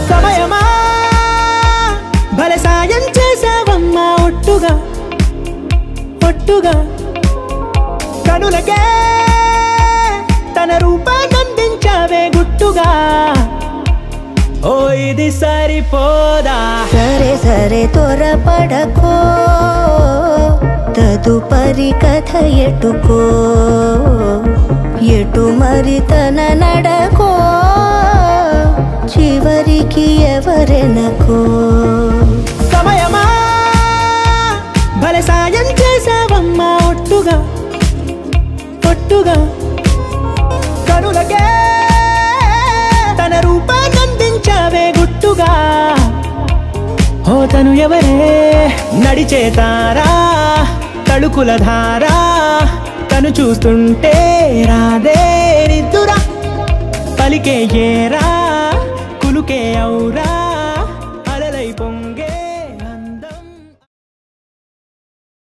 సమయమా భలే సాయం చేసావమ్మా ఒట్టుగా ఒట్టుగా కనులకే తన రూపాన్నందించావే గుట్టుగా ఓ ఇది సరిపోదా సరే సరే త్వరపడకో తదుపరి కథ ఎటుకో ఎటు మరి తన నడకో చివరికి ఎవరెనకో సమయమా భలే సాయం చేసావమ్మా ఒట్టుగా ఒట్టుగా కనులకే తన రూపాన్నందించావే గుట్టుగా ఓ తను ఎవరే నడిచే తారా తడుకుల ధారా తను చూస్తుంటే రాదే నిద్దురా పలికే ఏరా